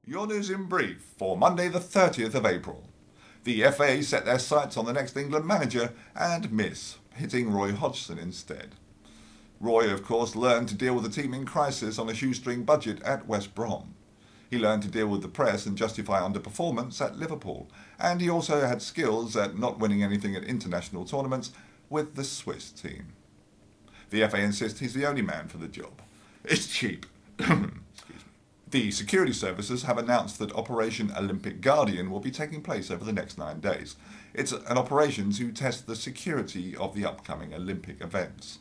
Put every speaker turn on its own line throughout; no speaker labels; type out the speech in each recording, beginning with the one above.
Your news in brief for Monday the 30th of April. The FA set their sights on the next England manager and miss, hitting Roy Hodgson instead. Roy, of course, learned to deal with the team in crisis on a shoestring budget at West Brom. He learned to deal with the press and justify underperformance at Liverpool, and he also had skills at not winning anything at international tournaments with the Swiss team. The FA insists he's the only man for the job. It's cheap. The security services have announced that Operation Olympic Guardian will be taking place over the next 9 days. It's an operation to test the security of the upcoming Olympic events.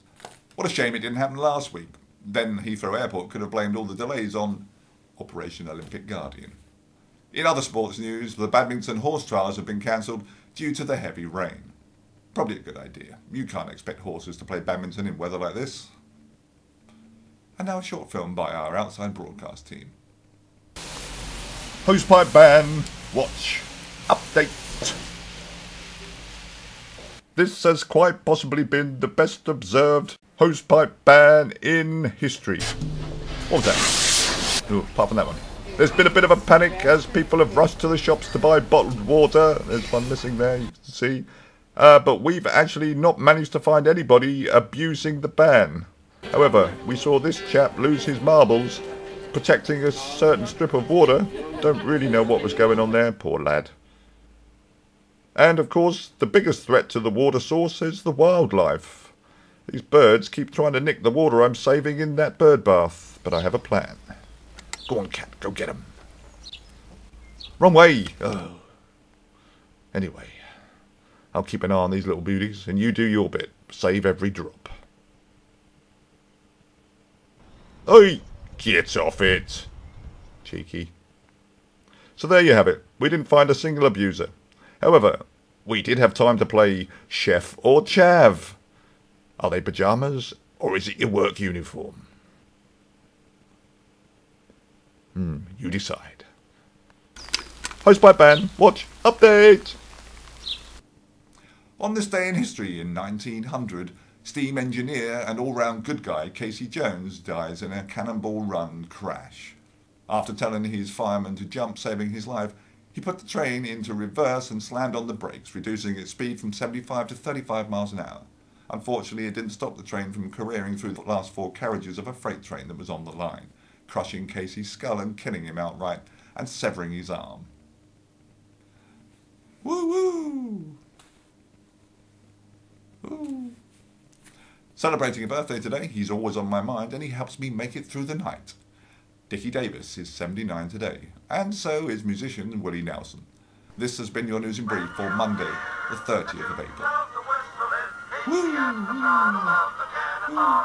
What a shame it didn't happen last week. Then Heathrow Airport could have blamed all the delays on Operation Olympic Guardian. In other sports news, the badminton horse trials have been cancelled due to the heavy rain. Probably a good idea. You can't expect horses to play badminton in weather like this. And now a short film by our outside broadcast team.
Hosepipe ban. Watch. Update. This has quite possibly been the best observed hosepipe ban in history. What was that? Ooh, apart from that one. There's been a bit of a panic as people have rushed to the shops to buy bottled water. There's one missing there, you can see. But we've actually not managed to find anybody abusing the ban. However, we saw this chap lose his marbles protecting a certain strip of water. Don't really know what was going on there, poor lad. And of course, the biggest threat to the water source is the wildlife. These birds keep trying to nick the water I'm saving in that bird bath, but I have a plan. Go on, cat, go get 'em. Wrong way. Oh. Anyway, I'll keep an eye on these little beauties, and you do your bit. Save every drop. Oi! Get off it! Cheeky. So there you have it. We didn't find a single abuser. However, we did have time to play Chef or Chav. Are they pyjamas, or is it your work uniform? You decide. Hosepipe ban. Watch. Update.
On this day in history in 1900, steam engineer and all-round good guy Casey Jones dies in a Cannonball Run crash. After telling his fireman to jump, saving his life, he put the train into reverse and slammed on the brakes, reducing its speed from 75 to 35 miles an hour. Unfortunately, it didn't stop the train from careering through the last 4 carriages of a freight train that was on the line, crushing Casey's skull and killing him outright and severing his arm. Woo-woo! Woo! Celebrating a birthday today, he's always on my mind and he helps me make it through the night. Dickie Davis is 79 today, and so is musician Willie Nelson. This has been your news in brief for Monday, the 30th of April. Woo! Woo! Woo!